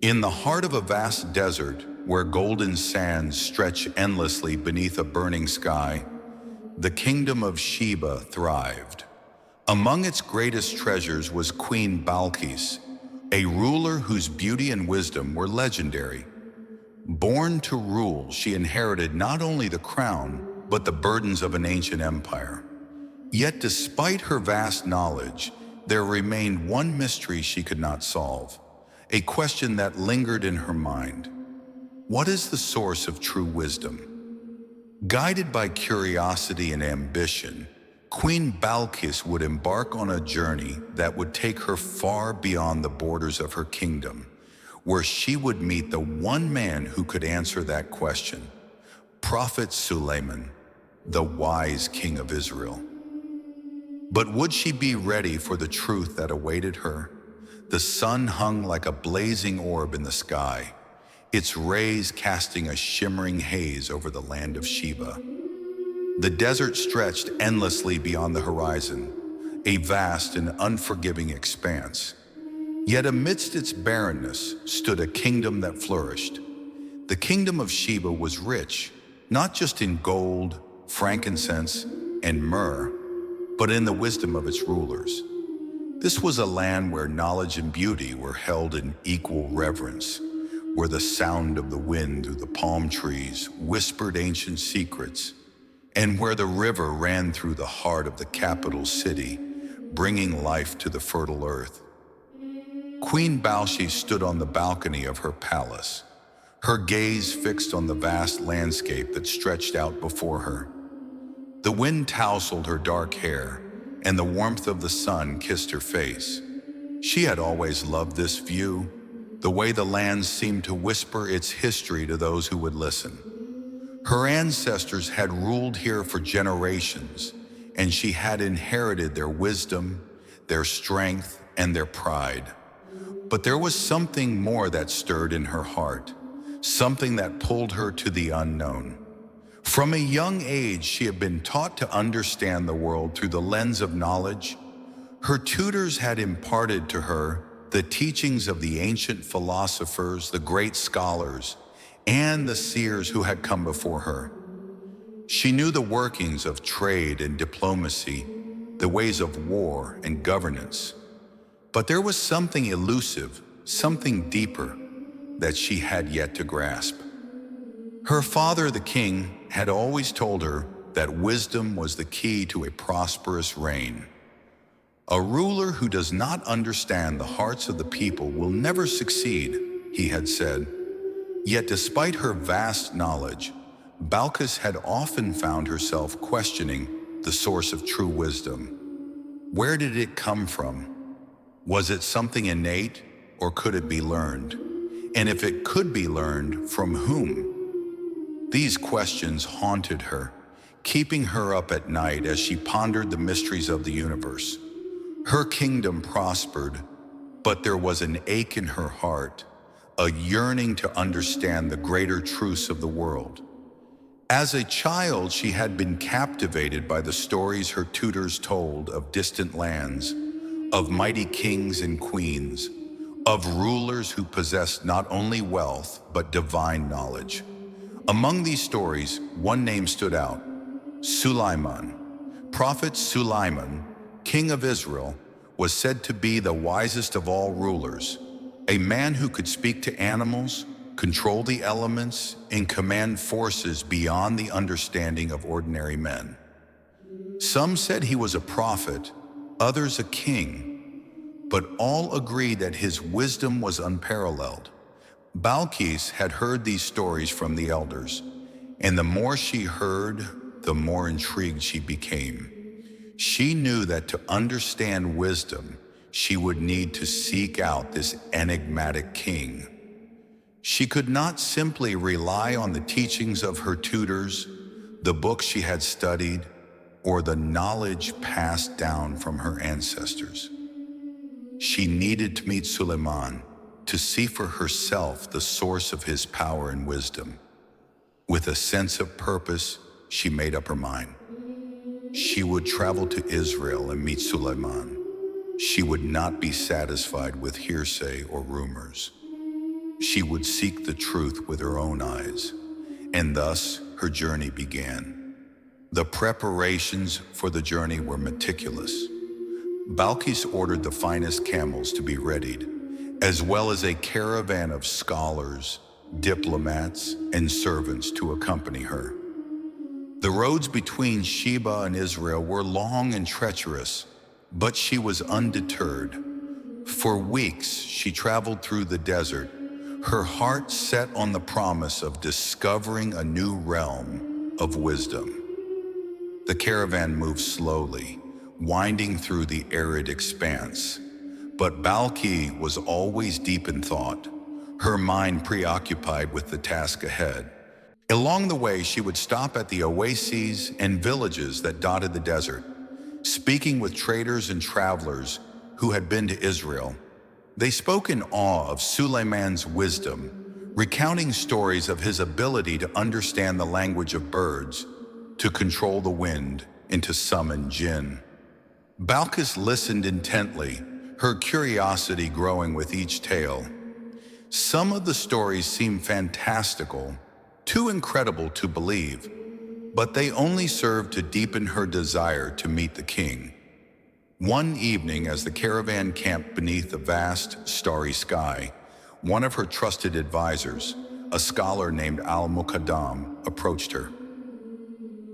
In the heart of a vast desert, where golden sands stretch endlessly beneath a burning sky, the kingdom of Sheba thrived. Among its greatest treasures was Queen Balqis, a ruler whose beauty and wisdom were legendary. Born to rule, she inherited not only the crown, but the burdens of an ancient empire. Yet despite her vast knowledge, there remained one mystery she could not solve, a question that lingered in her mind. What is the source of true wisdom? Guided by curiosity and ambition, Queen Balqis would embark on a journey that would take her far beyond the borders of her kingdom, where she would meet the one man who could answer that question, Prophet Sulaiman, the wise king of Israel. But would she be ready for the truth that awaited her? The sun hung like a blazing orb in the sky, its rays casting a shimmering haze over the land of Sheba. The desert stretched endlessly beyond the horizon, a vast and unforgiving expanse. Yet amidst its barrenness stood a kingdom that flourished. The kingdom of Sheba was rich, not just in gold, frankincense, and myrrh, but in the wisdom of its rulers. This was a land where knowledge and beauty were held in equal reverence, where the sound of the wind through the palm trees whispered ancient secrets, and where the river ran through the heart of the capital city, bringing life to the fertile earth. Queen Balqis stood on the balcony of her palace, her gaze fixed on the vast landscape that stretched out before her. The wind tousled her dark hair, and the warmth of the sun kissed her face. She had always loved this view, the way the land seemed to whisper its history to those who would listen. Her ancestors had ruled here for generations, and she had inherited their wisdom, their strength, and their pride. But there was something more that stirred in her heart, something that pulled her to the unknown. From a young age, she had been taught to understand the world through the lens of knowledge. Her tutors had imparted to her the teachings of the ancient philosophers, the great scholars, and the seers who had come before her. She knew the workings of trade and diplomacy, the ways of war and governance. But there was something elusive, something deeper, that she had yet to grasp. Her father, the king, had always told her that wisdom was the key to a prosperous reign. A ruler who does not understand the hearts of the people will never succeed, he had said. Yet despite her vast knowledge, Balqis had often found herself questioning the source of true wisdom. Where did it come from? Was it something innate, or could it be learned? And if it could be learned, from whom? These questions haunted her, keeping her up at night as she pondered the mysteries of the universe. Her kingdom prospered, but there was an ache in her heart, a yearning to understand the greater truths of the world. As a child, she had been captivated by the stories her tutors told of distant lands, of mighty kings and queens, of rulers who possessed not only wealth, but divine knowledge. Among these stories, one name stood out: Sulaiman. Prophet Sulaiman, king of Israel, was said to be the wisest of all rulers, a man who could speak to animals, control the elements, and command forces beyond the understanding of ordinary men. Some said he was a prophet, others a king, but all agreed that his wisdom was unparalleled. Balqis had heard these stories from the elders, and the more she heard, the more intrigued she became. She knew that to understand wisdom, she would need to seek out this enigmatic king. She could not simply rely on the teachings of her tutors, the books she had studied, or the knowledge passed down from her ancestors. She needed to meet Sulaiman, to see for herself the source of his power and wisdom. With a sense of purpose, she made up her mind. She would travel to Israel and meet Sulaiman. She would not be satisfied with hearsay or rumors. She would seek the truth with her own eyes, and thus her journey began. The preparations for the journey were meticulous. Balqis ordered the finest camels to be readied, as well as a caravan of scholars, diplomats, and servants to accompany her. The roads between Sheba and Israel were long and treacherous, but she was undeterred. For weeks, she traveled through the desert, her heart set on the promise of discovering a new realm of wisdom. The caravan moved slowly, winding through the arid expanse. But Balqis was always deep in thought, her mind preoccupied with the task ahead. Along the way, she would stop at the oases and villages that dotted the desert, speaking with traders and travelers who had been to Israel. They spoke in awe of Sulaiman's wisdom, recounting stories of his ability to understand the language of birds, to control the wind, and to summon jinn. Balqis listened intently, her curiosity growing with each tale. Some of the stories seemed fantastical, too incredible to believe, but they only served to deepen her desire to meet the king. One evening, as the caravan camped beneath a vast, starry sky, one of her trusted advisors, a scholar named Al-Muqaddam, approached her.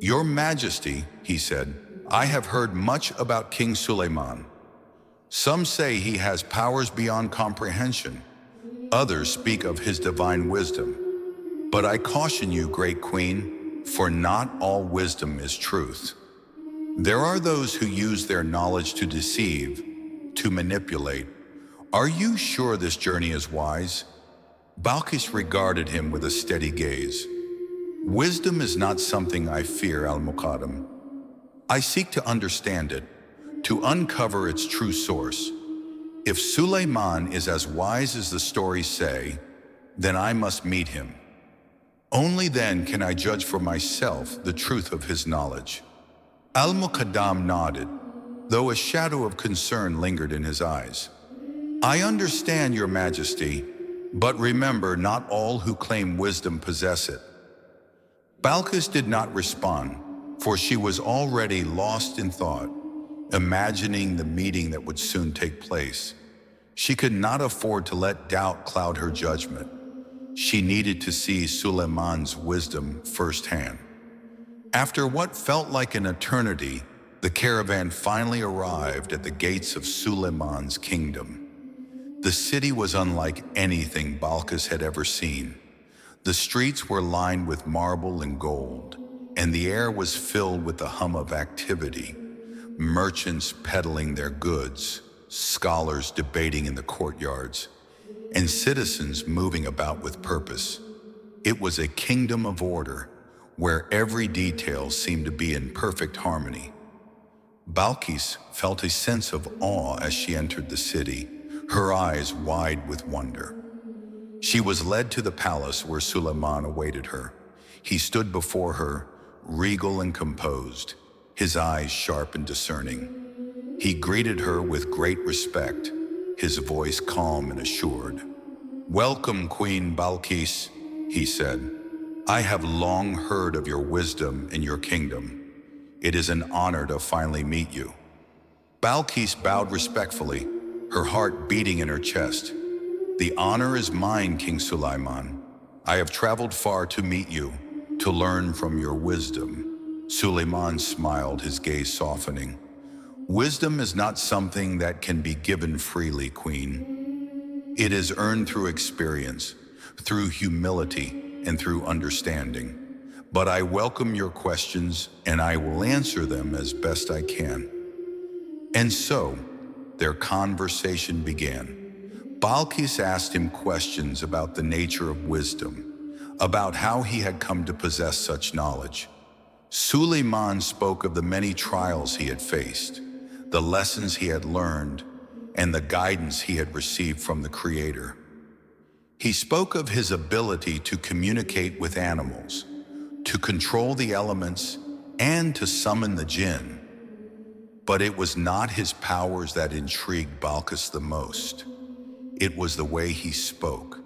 "Your Majesty," he said, "I have heard much about King Sulaiman. Some say he has powers beyond comprehension. Others speak of his divine wisdom. But I caution you, great queen, for not all wisdom is truth. There are those who use their knowledge to deceive, to manipulate. Are you sure this journey is wise?" Balqis regarded him with a steady gaze. "Wisdom is not something I fear, Al-Muqaddam. I seek to understand it, to uncover its true source. If Sulaiman is as wise as the stories say, then I must meet him. Only then can I judge for myself the truth of his knowledge." Al-Muqaddam nodded, though a shadow of concern lingered in his eyes. "I understand, Your Majesty, but remember, not all who claim wisdom possess it." Balqis did not respond, for she was already lost in thought, imagining the meeting that would soon take place. She could not afford to let doubt cloud her judgment. She needed to see Sulaiman's wisdom firsthand. After what felt like an eternity, the caravan finally arrived at the gates of Sulaiman's kingdom. The city was unlike anything Balqis had ever seen. The streets were lined with marble and gold, and the air was filled with the hum of activity. Merchants peddling their goods, scholars debating in the courtyards, and citizens moving about with purpose. It was a kingdom of order, where every detail seemed to be in perfect harmony. Balqis felt a sense of awe as she entered the city, her eyes wide with wonder. She was led to the palace where Sulaiman awaited her. He stood before her, regal and composed, his eyes sharp and discerning. He greeted her with great respect, his voice calm and assured. "Welcome, Queen Balqis," he said. "I have long heard of your wisdom in your kingdom. It is an honor to finally meet you." Balqis bowed respectfully, her heart beating in her chest. "The honor is mine, King Sulaiman. I have traveled far to meet you, to learn from your wisdom." Sulaiman smiled, his gaze softening. "Wisdom is not something that can be given freely, Queen. It is earned through experience, through humility, and through understanding. But I welcome your questions, and I will answer them as best I can." And so, their conversation began. Balqis asked him questions about the nature of wisdom, about how he had come to possess such knowledge. Sulaiman spoke of the many trials he had faced, the lessons he had learned, and the guidance he had received from the Creator. He spoke of his ability to communicate with animals, to control the elements, and to summon the jinn. But it was not his powers that intrigued Balqis the most. It was the way he spoke,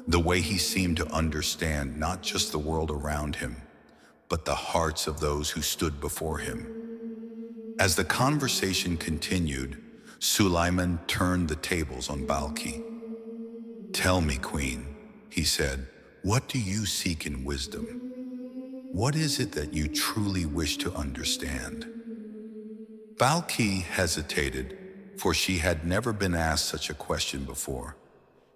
the way he seemed to understand not just the world around him, but the hearts of those who stood before him. As the conversation continued, Sulaiman turned the tables on Balqis. "Tell me, Queen," he said, "what do you seek in wisdom? What is it that you truly wish to understand?" Balqis hesitated, for she had never been asked such a question before.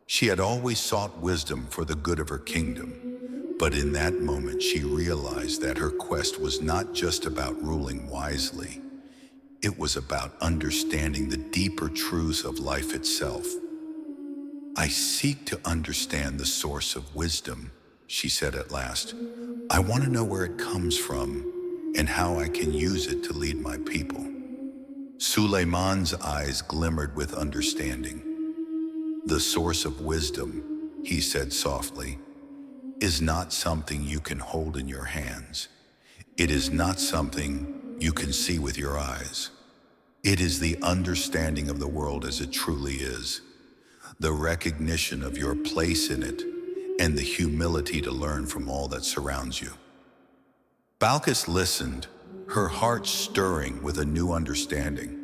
She had always sought wisdom for the good of her kingdom, but in that moment she realized that her quest was not just about ruling wisely. It was about understanding the deeper truths of life itself. "I seek to understand the source of wisdom," she said at last. "I want to know where it comes from and how I can use it to lead my people." Sulaiman's eyes glimmered with understanding. "The source of wisdom," he said softly, "is not something you can hold in your hands. It is not something you can see with your eyes. It is the understanding of the world as it truly is, the recognition of your place in it, and the humility to learn from all that surrounds you." Balqis listened, her heart stirring with a new understanding.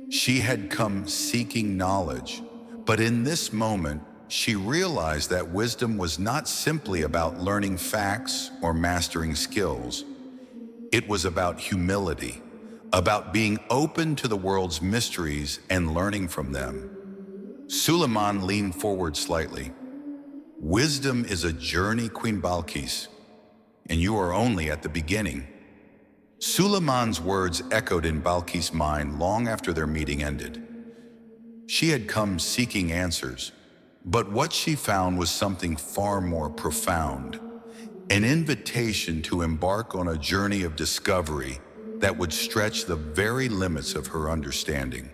She had come seeking knowledge, but in this moment, she realized that wisdom was not simply about learning facts or mastering skills. It was about humility, about being open to the world's mysteries and learning from them. Sulaiman leaned forward slightly. "Wisdom is a journey, Queen Balqis, and you are only at the beginning." Sulaiman's words echoed in Balqis' mind long after their meeting ended. She had come seeking answers, but what she found was something far more profound, an invitation to embark on a journey of discovery that would stretch the very limits of her understanding.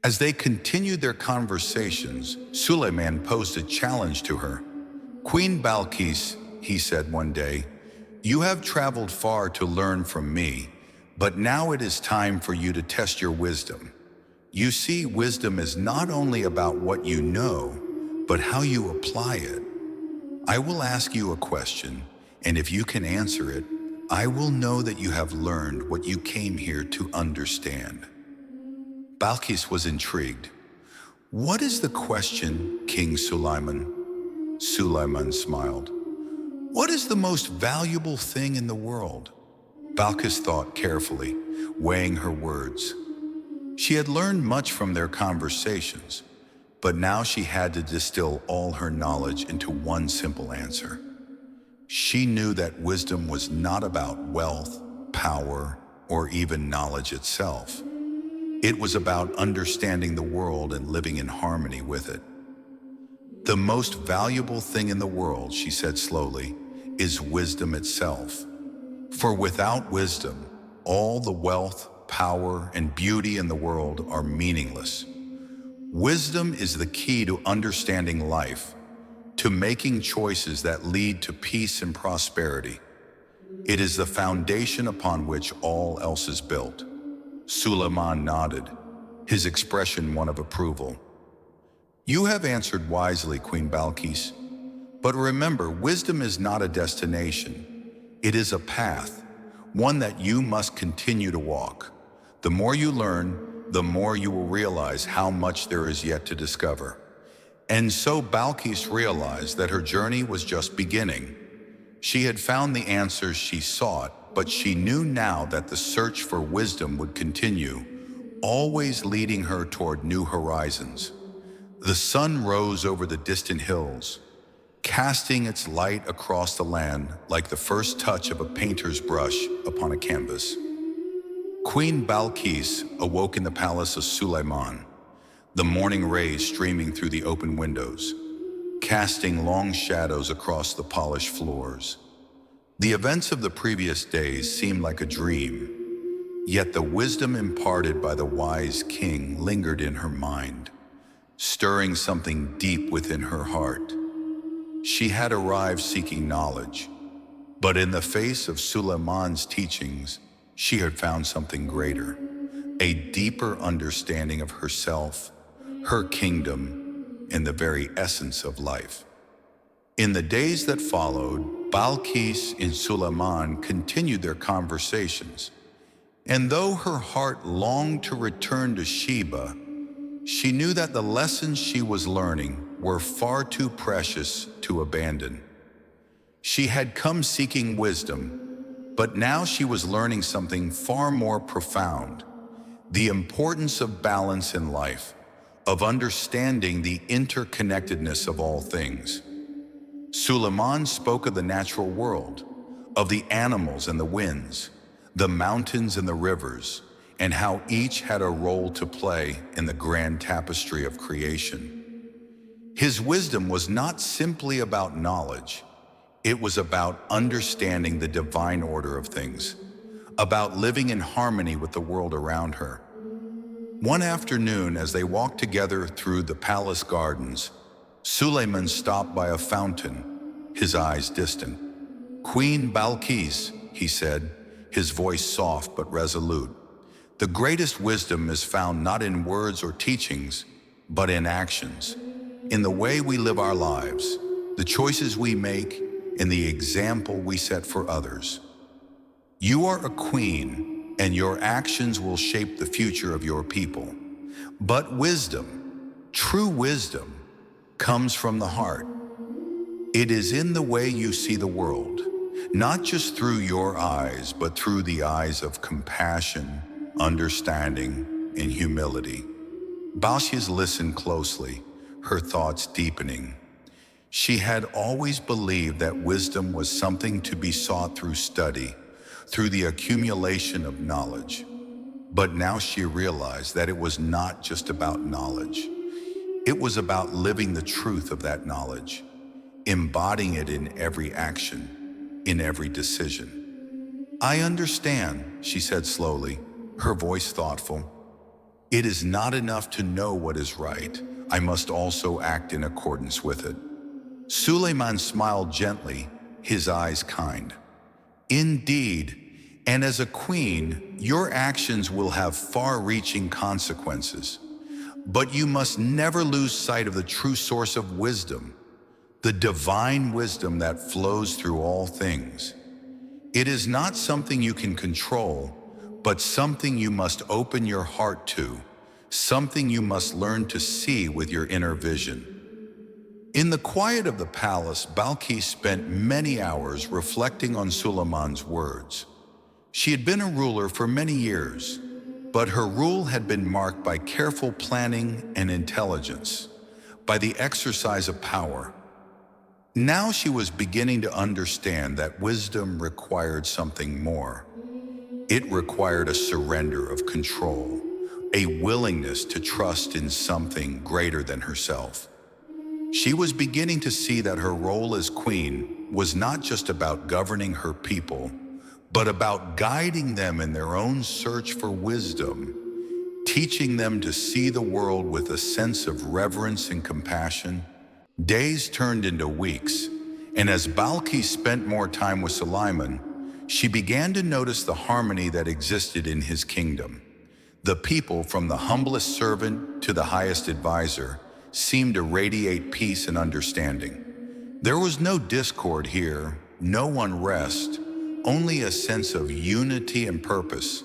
As they continued their conversations, Sulaiman posed a challenge to her. "Queen Balqis," he said one day, "you have traveled far to learn from me, but now it is time for you to test your wisdom. You see, wisdom is not only about what you know, but how you apply it. I will ask you a question, and if you can answer it, I will know that you have learned what you came here to understand." Balqis was intrigued. "What is the question, King Sulaiman?" Sulaiman smiled. "What is the most valuable thing in the world?" Balqis thought carefully, weighing her words. She had learned much from their conversations, but now she had to distill all her knowledge into one simple answer. She knew that wisdom was not about wealth, power, or even knowledge itself. It was about understanding the world and living in harmony with it. "The most valuable thing in the world," she said slowly, "is wisdom itself. For without wisdom, all the wealth, power, and beauty in the world are meaningless. Wisdom is the key to understanding life, to making choices that lead to peace and prosperity. It is the foundation upon which all else is built." Sulaiman nodded, his expression one of approval. "You have answered wisely, Queen Balqis. But remember, wisdom is not a destination. It is a path, one that you must continue to walk. The more you learn, the more you will realize how much there is yet to discover." And so Balqis realized that her journey was just beginning. She had found the answers she sought, but she knew now that the search for wisdom would continue, always leading her toward new horizons. The sun rose over the distant hills, casting its light across the land like the first touch of a painter's brush upon a canvas. Queen Balqis awoke in the palace of Sulaiman, the morning rays streaming through the open windows, casting long shadows across the polished floors. The events of the previous days seemed like a dream, yet the wisdom imparted by the wise king lingered in her mind, stirring something deep within her heart. She had arrived seeking knowledge, but in the face of Sulaiman's teachings, she had found something greater, a deeper understanding of herself, her kingdom, and the very essence of life. In the days that followed, Balqis and Sulaiman continued their conversations, and though her heart longed to return to Sheba, she knew that the lessons she was learning were far too precious to abandon. She had come seeking wisdom, but now she was learning something far more profound: the importance of balance in life, of understanding the interconnectedness of all things. Suleiman spoke of the natural world, of the animals and the winds, the mountains and the rivers, and how each had a role to play in the grand tapestry of creation. His wisdom was not simply about knowledge, it was about understanding the divine order of things, about living in harmony with the world around her. One afternoon, as they walked together through the palace gardens, Suleiman stopped by a fountain, his eyes distant. "Queen Balqis," he said, his voice soft but resolute, "the greatest wisdom is found not in words or teachings, but in actions, in the way we live our lives, the choices we make, and the example we set for others. You are a queen, and your actions will shape the future of your people. But wisdom, true wisdom, comes from the heart. It is in the way you see the world, not just through your eyes, but through the eyes of compassion, understanding, and humility." Balqis listened closely, her thoughts deepening. She had always believed that wisdom was something to be sought through study, through the accumulation of knowledge. But now she realized that it was not just about knowledge. It was about living the truth of that knowledge, embodying it in every action, in every decision. "I understand," she said slowly, her voice thoughtful. "It is not enough to know what is right. I must also act in accordance with it." Suleiman smiled gently, his eyes kind. "Indeed, and as a queen, your actions will have far-reaching consequences. But you must never lose sight of the true source of wisdom, the divine wisdom that flows through all things. It is not something you can control, but something you must open your heart to, something you must learn to see with your inner vision." In the quiet of the palace, Balqis spent many hours reflecting on Suleiman's words. She had been a ruler for many years, but her rule had been marked by careful planning and intelligence, by the exercise of power. Now she was beginning to understand that wisdom required something more. It required a surrender of control, a willingness to trust in something greater than herself. She was beginning to see that her role as queen was not just about governing her people, but about guiding them in their own search for wisdom, teaching them to see the world with a sense of reverence and compassion. Days turned into weeks, and as Balqis spent more time with Sulaiman, she began to notice the harmony that existed in his kingdom. The people, from the humblest servant to the highest advisor, seemed to radiate peace and understanding. There was no discord here, no unrest, only a sense of unity and purpose.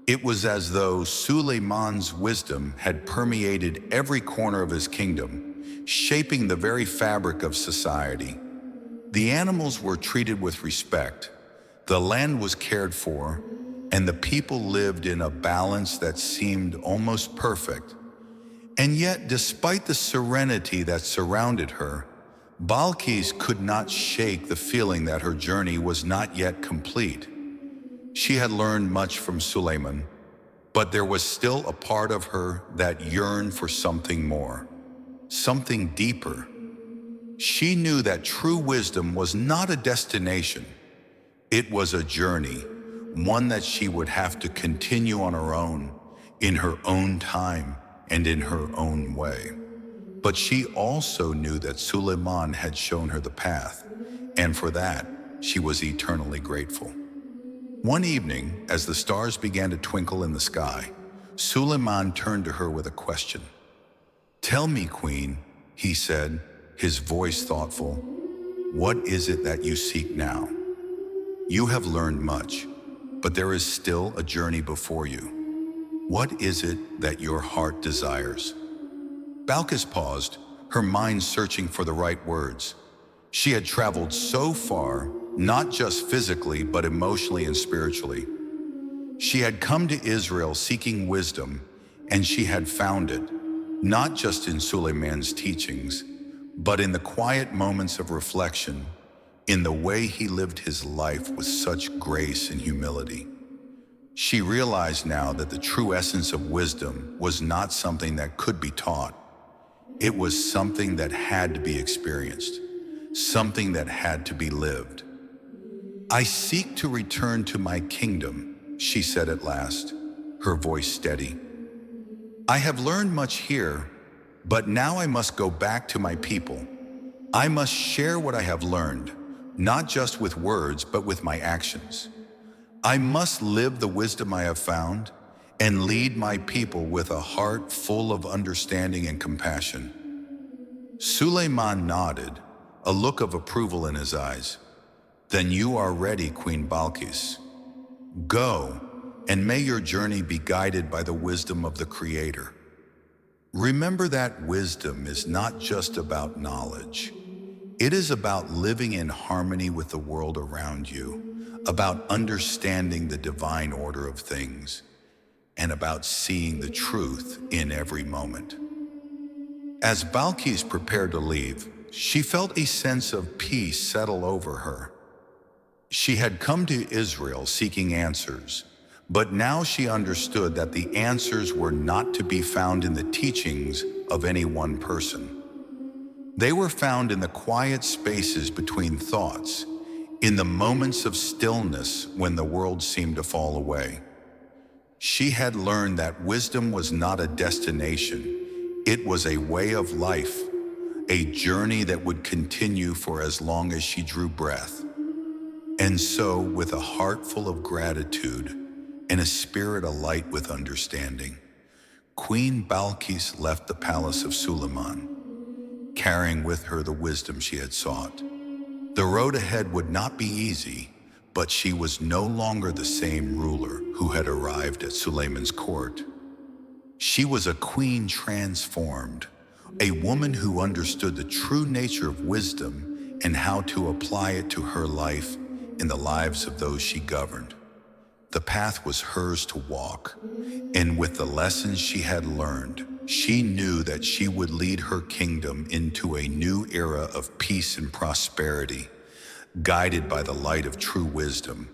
It was as though Suleiman's wisdom had permeated every corner of his kingdom, shaping the very fabric of society. The animals were treated with respect, the land was cared for, and the people lived in a balance that seemed almost perfect. And yet, despite the serenity that surrounded her, Balqis could not shake the feeling that her journey was not yet complete. She had learned much from Sulaiman, but there was still a part of her that yearned for something more, something deeper. She knew that true wisdom was not a destination. It was a journey, one that she would have to continue on her own, in her own time, and in her own way. But she also knew that Sulaiman had shown her the path, and for that, she was eternally grateful. One evening, as the stars began to twinkle in the sky, Sulaiman turned to her with a question. "Tell me, Queen," he said, his voice thoughtful, What is it that you seek now? You have learned much, but there is still a journey before you. What is it that your heart desires? Balqis paused, her mind searching for the right words. She had traveled so far, not just physically, but emotionally and spiritually. She had come to Israel seeking wisdom, and she had found it, not just in Sulaiman's teachings, but in the quiet moments of reflection, in the way he lived his life with such grace and humility. She realized now that the true essence of wisdom was not something that could be taught. It was something that had to be experienced, something that had to be lived. I seek to return to my kingdom, she said at last, her voice steady. I have learned much here, but now I must go back to my people. I must share what I have learned, not just with words, but with my actions. I must live the wisdom I have found and lead my people with a heart full of understanding and compassion. Sulaiman nodded, a look of approval in his eyes. Then you are ready, Queen Balqis. Go, and may your journey be guided by the wisdom of the Creator. Remember that wisdom is not just about knowledge. It is about living in harmony with the world around you, about understanding the divine order of things, and about seeing the truth in every moment. As Balqis prepared to leave, she felt a sense of peace settle over her. She had come to Israel seeking answers, but now she understood that the answers were not to be found in the teachings of any one person. They were found in the quiet spaces between thoughts, in the moments of stillness when the world seemed to fall away. She had learned that wisdom was not a destination, it was a way of life, a journey that would continue for as long as she drew breath. And so, with a heart full of gratitude and a spirit alight with understanding, Queen Balqis left the palace of Sulaiman, carrying with her the wisdom she had sought. The road ahead would not be easy, but she was no longer the same ruler who had arrived at Sulaiman's court. She was a queen transformed, a woman who understood the true nature of wisdom and how to apply it to her life in the lives of those she governed. The path was hers to walk, and with the lessons she had learned, she knew that she would lead her kingdom into a new era of peace and prosperity, guided by the light of true wisdom.